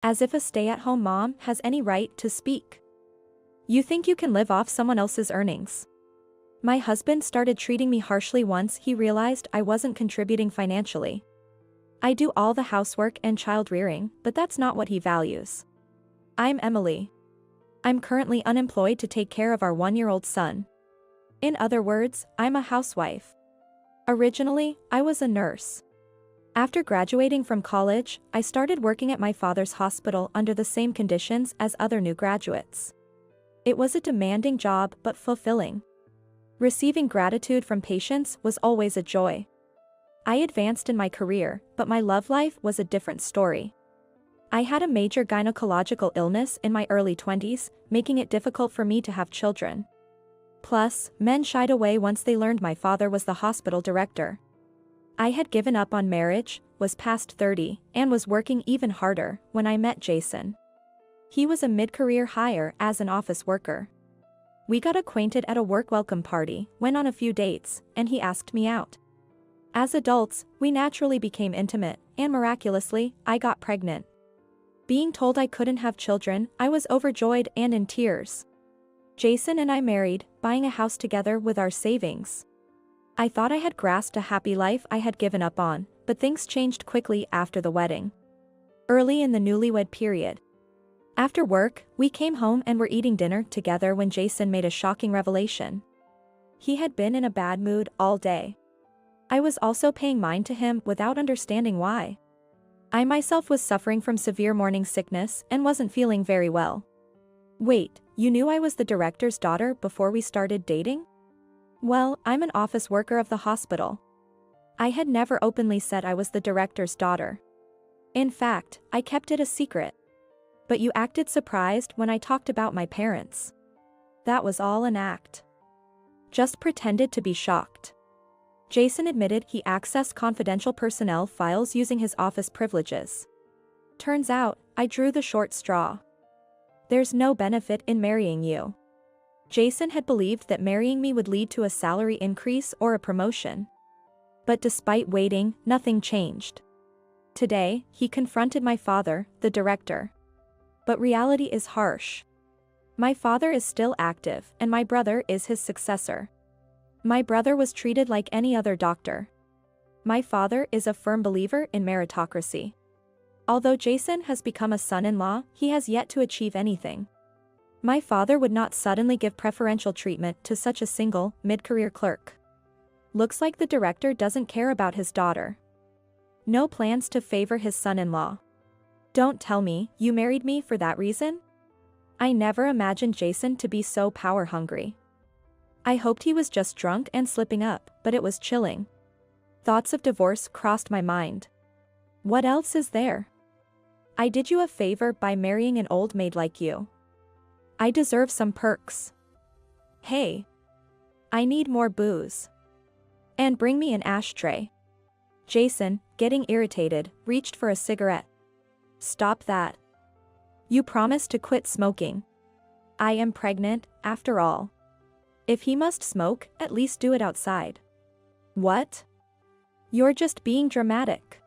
As if a stay-at-home mom has any right to speak. You think you can live off someone else's earnings? My husband started treating me harshly once he realized I wasn't contributing financially. I do all the housework and child rearing, but that's not what he values. I'm Emily. I'm currently unemployed to take care of our 1-year-old son. In other words, I'm a housewife. Originally, I was a nurse. After graduating from college, I started working at my father's hospital under the same conditions as other new graduates. It was a demanding job but fulfilling. Receiving gratitude from patients was always a joy. I advanced in my career, but my love life was a different story. I had a major gynecological illness in my early 20s, making it difficult for me to have children. Plus, men shied away once they learned my father was the hospital director. I had given up on marriage, was past 30, and was working even harder when I met Jason. He was a mid-career hire as an office worker. We got acquainted at a work welcome party, went on a few dates, and he asked me out. As adults, we naturally became intimate, and miraculously, I got pregnant. Being told I couldn't have children, I was overjoyed and in tears. Jason and I married, buying a house together with our savings. I thought I had grasped a happy life I had given up on, but things changed quickly after the wedding. Early in the newlywed period. After work, we came home and were eating dinner together when Jason made a shocking revelation. He had been in a bad mood all day. I was also paying mind to him without understanding why. I myself was suffering from severe morning sickness and wasn't feeling very well. Wait, you knew I was the director's daughter before we started dating? Well, I'm an office worker of the hospital. I had never openly said I was the director's daughter. In fact, I kept it a secret. But you acted surprised when I talked about my parents. That was all an act. Just pretended to be shocked. Jason admitted he accessed confidential personnel files using his office privileges. Turns out, I drew the short straw. There's no benefit in marrying you. Jason had believed that marrying me would lead to a salary increase or a promotion. But despite waiting, nothing changed. Today, he confronted my father, the director. But reality is harsh. My father is still active, and my brother is his successor. My brother was treated like any other doctor. My father is a firm believer in meritocracy. Although Jason has become a son-in-law, he has yet to achieve anything. My father would not suddenly give preferential treatment to such a single, mid-career clerk. Looks like the director doesn't care about his daughter. No plans to favor his son-in-law. Don't tell me you married me for that reason? I never imagined Jason to be so power-hungry. I hoped he was just drunk and slipping up, but it was chilling. Thoughts of divorce crossed my mind. What else is there? I did you a favor by marrying an old maid like you. I deserve some perks. Hey. I need more booze. And bring me an ashtray. Jason, getting irritated, reached for a cigarette. Stop that. You promised to quit smoking. I am pregnant, after all. If he must smoke, at least do it outside. What? You're just being dramatic.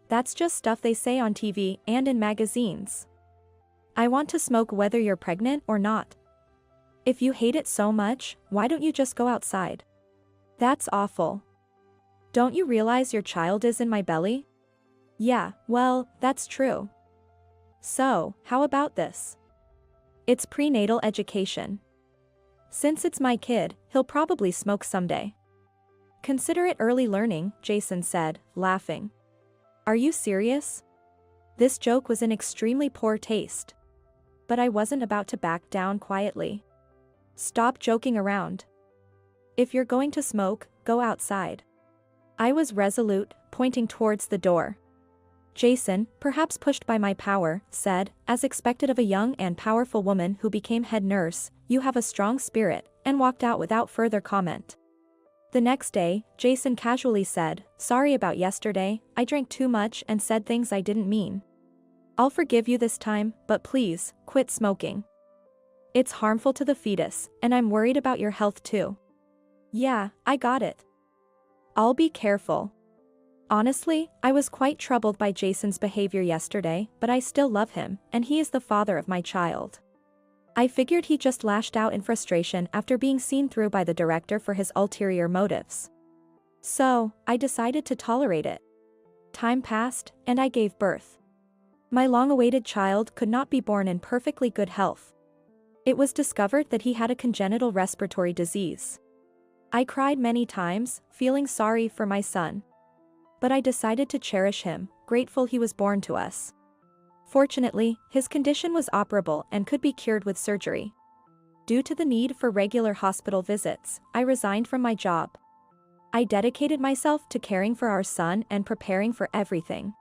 That's just stuff they say on TV and in magazines. I want to smoke whether you're pregnant or not. If you hate it so much, why don't you just go outside? That's awful. Don't you realize your child is in my belly? Yeah, well, that's true. So, how about this? It's prenatal education. Since it's my kid, he'll probably smoke someday. Consider it early learning, Jason said, laughing. Are you serious? This joke was in extremely poor taste. But I wasn't about to back down quietly. Stop joking around. If you're going to smoke, go outside. I was resolute, pointing towards the door. Jason, perhaps pushed by my power, said, as expected of a young and powerful woman who became head nurse, "You have a strong spirit," and walked out without further comment. The next day, Jason casually said, "Sorry about yesterday, I drank too much and said things I didn't mean. I'll forgive you this time, but please, quit smoking. It's harmful to the fetus, and I'm worried about your health too." Yeah, I got it. I'll be careful. Honestly, I was quite troubled by Jason's behavior yesterday, but I still love him, and he is the father of my child. I figured he just lashed out in frustration after being seen through by the director for his ulterior motives. So, I decided to tolerate it. Time passed, and I gave birth. My long-awaited child could not be born in perfectly good health. It was discovered that he had a congenital respiratory disease. I cried many times, feeling sorry for my son. But I decided to cherish him, grateful he was born to us. Fortunately, his condition was operable and could be cured with surgery. Due to the need for regular hospital visits, I resigned from my job. I dedicated myself to caring for our son and preparing for everything.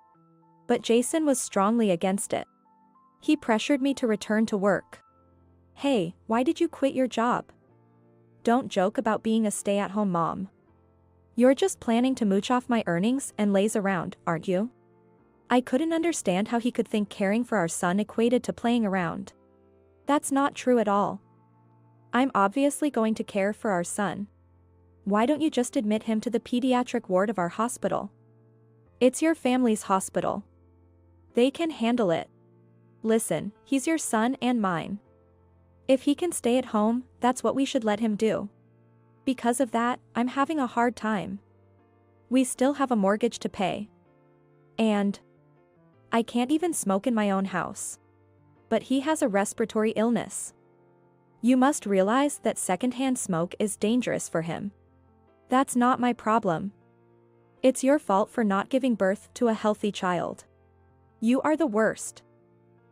But Jason was strongly against it. He pressured me to return to work. Hey, why did you quit your job? Don't joke about being a stay-at-home mom. You're just planning to mooch off my earnings and laze around, aren't you? I couldn't understand how he could think caring for our son equated to playing around. That's not true at all. I'm obviously going to care for our son. Why don't you just admit him to the pediatric ward of our hospital? It's your family's hospital. They can handle it. Listen, he's your son and mine. If he can stay at home, that's what we should let him do. Because of that, I'm having a hard time. We still have a mortgage to pay. And I can't even smoke in my own house. But he has a respiratory illness. You must realize that secondhand smoke is dangerous for him. That's not my problem. It's your fault for not giving birth to a healthy child. You are the worst.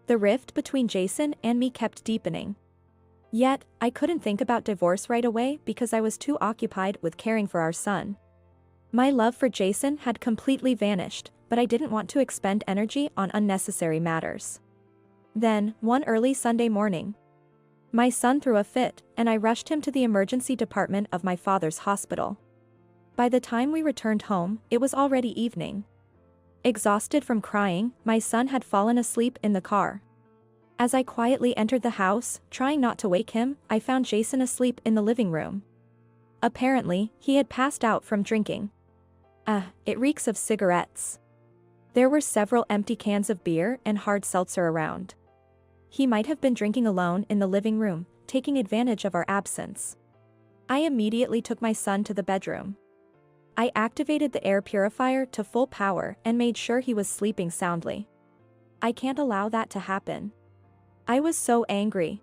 The rift between Jason and me kept deepening. Yet, I couldn't think about divorce right away because I was too occupied with caring for our son. My love for Jason had completely vanished, but I didn't want to expend energy on unnecessary matters. Then, one early Sunday morning, my son threw a fit, and I rushed him to the emergency department of my father's hospital. By the time we returned home, it was already evening. Exhausted from crying, my son had fallen asleep in the car. As I quietly entered the house, trying not to wake him, I found Jason asleep in the living room. Apparently, he had passed out from drinking. It reeks of cigarettes. There were several empty cans of beer and hard seltzer around. He might have been drinking alone in the living room, taking advantage of our absence. I immediately took my son to the bedroom. I activated the air purifier to full power and made sure he was sleeping soundly. I can't allow that to happen. I was so angry.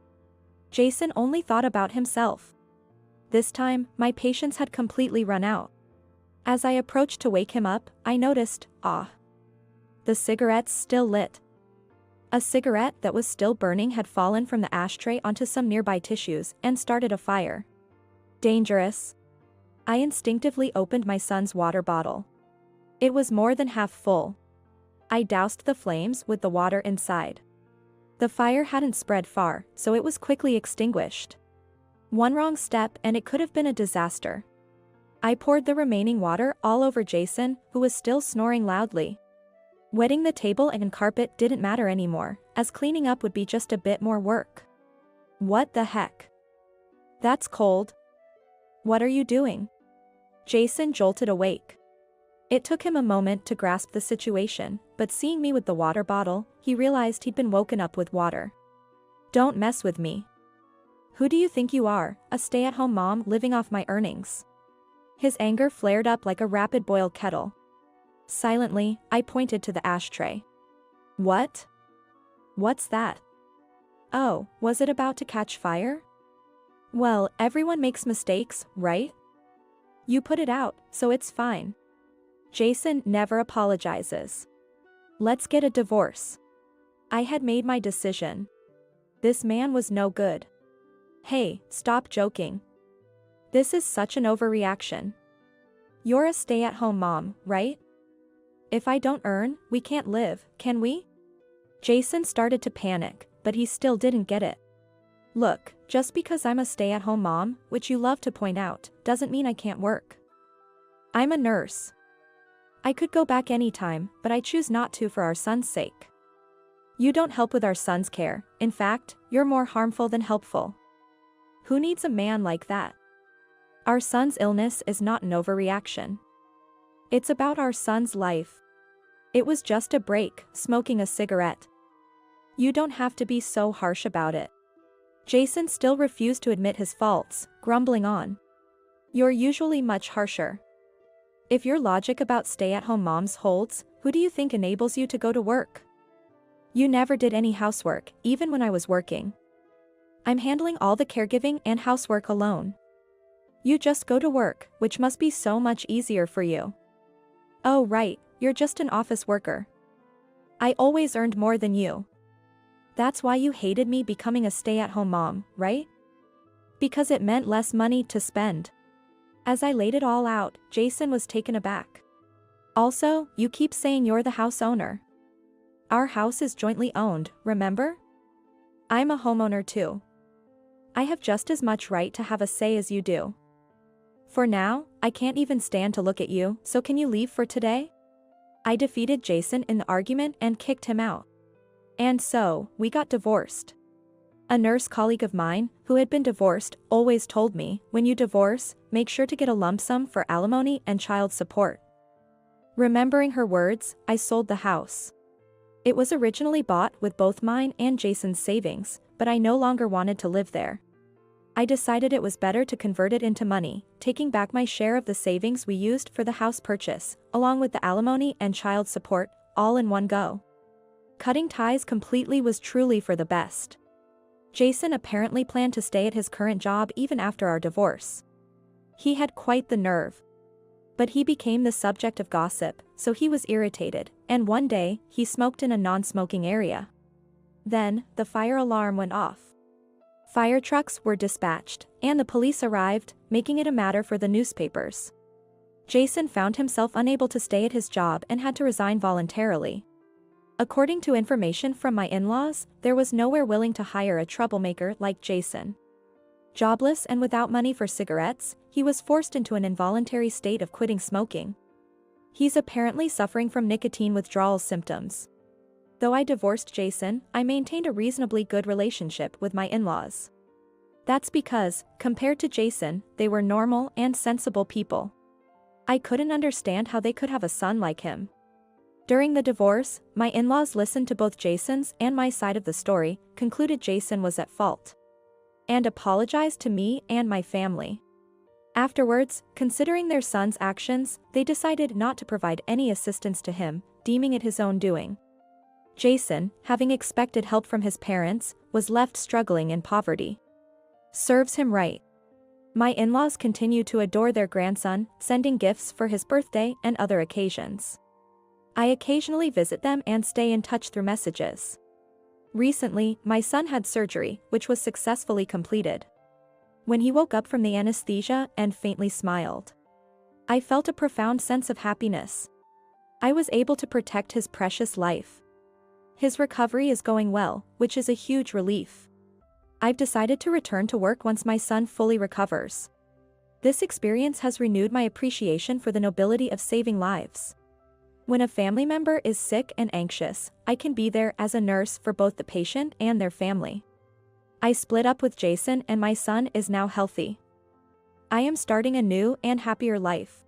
Jason only thought about himself. This time, my patience had completely run out. As I approached to wake him up, I noticed, the cigarettes still lit. A cigarette that was still burning had fallen from the ashtray onto some nearby tissues and started a fire. Dangerous. I instinctively opened my son's water bottle. It was more than half full. I doused the flames with the water inside. The fire hadn't spread far, so it was quickly extinguished. One wrong step and it could have been a disaster. I poured the remaining water all over Jason, who was still snoring loudly. Wetting the table and carpet didn't matter anymore, as cleaning up would be just a bit more work. What the heck? That's cold. What are you doing? Jason jolted awake. It took him a moment to grasp the situation, but seeing me with the water bottle, he realized he'd been woken up with water. Don't mess with me. Who do you think you are, a stay-at-home mom living off my earnings? His anger flared up like a rapid boil kettle. Silently, I pointed to the ashtray. What? What's that? Oh, was it about to catch fire? Well, everyone makes mistakes, right? You put it out, so it's fine. Jason never apologizes. Let's get a divorce. I had made my decision. This man was no good. Hey, stop joking. This is such an overreaction. You're a stay-at-home mom, right? If I don't earn, we can't live, can we? Jason started to panic, but he still didn't get it. Look, just because I'm a stay-at-home mom, which you love to point out, doesn't mean I can't work. I'm a nurse. I could go back anytime, but I choose not to for our son's sake. You don't help with our son's care, in fact, you're more harmful than helpful. Who needs a man like that? Our son's illness is not an overreaction. It's about our son's life. It was just a break, smoking a cigarette. You don't have to be so harsh about it. Jason still refused to admit his faults, grumbling on. You're usually much harsher. If your logic about stay-at-home moms holds, who do you think enables you to go to work? You never did any housework, even when I was working. I'm handling all the caregiving and housework alone. You just go to work, which must be so much easier for you. Oh right, you're just an office worker. I always earned more than you. That's why you hated me becoming a stay-at-home mom, right? Because it meant less money to spend. As I laid it all out, Jason was taken aback. Also, you keep saying you're the house owner. Our house is jointly owned, remember? I'm a homeowner too. I have just as much right to have a say as you do. For now, I can't even stand to look at you, so can you leave for today? I defeated Jason in the argument and kicked him out. And so, we got divorced. A nurse colleague of mine, who had been divorced, always told me, when you divorce, make sure to get a lump sum for alimony and child support. Remembering her words, I sold the house. It was originally bought with both mine and Jason's savings, but I no longer wanted to live there. I decided it was better to convert it into money, taking back my share of the savings we used for the house purchase, along with the alimony and child support, all in one go. Cutting ties completely was truly for the best. Jason apparently planned to stay at his current job even after our divorce. He had quite the nerve. But he became the subject of gossip, so he was irritated, and one day, he smoked in a non-smoking area. Then, the fire alarm went off. Fire trucks were dispatched, and the police arrived, making it a matter for the newspapers. Jason found himself unable to stay at his job and had to resign voluntarily. According to information from my in-laws, there was nowhere willing to hire a troublemaker like Jason. Jobless and without money for cigarettes, he was forced into an involuntary state of quitting smoking. He's apparently suffering from nicotine withdrawal symptoms. Though I divorced Jason, I maintained a reasonably good relationship with my in-laws. That's because, compared to Jason, they were normal and sensible people. I couldn't understand how they could have a son like him. During the divorce, my in-laws listened to both Jason's and my side of the story, concluded Jason was at fault, and apologized to me and my family. Afterwards, considering their son's actions, they decided not to provide any assistance to him, deeming it his own doing. Jason, having expected help from his parents, was left struggling in poverty. Serves him right. My in-laws continue to adore their grandson, sending gifts for his birthday and other occasions. I occasionally visit them and stay in touch through messages. Recently, my son had surgery, which was successfully completed. When he woke up from the anesthesia and faintly smiled, I felt a profound sense of happiness. I was able to protect his precious life. His recovery is going well, which is a huge relief. I've decided to return to work once my son fully recovers. This experience has renewed my appreciation for the nobility of saving lives. When a family member is sick and anxious, I can be there as a nurse for both the patient and their family. I split up with Jason and my son is now healthy. I am starting a new and happier life.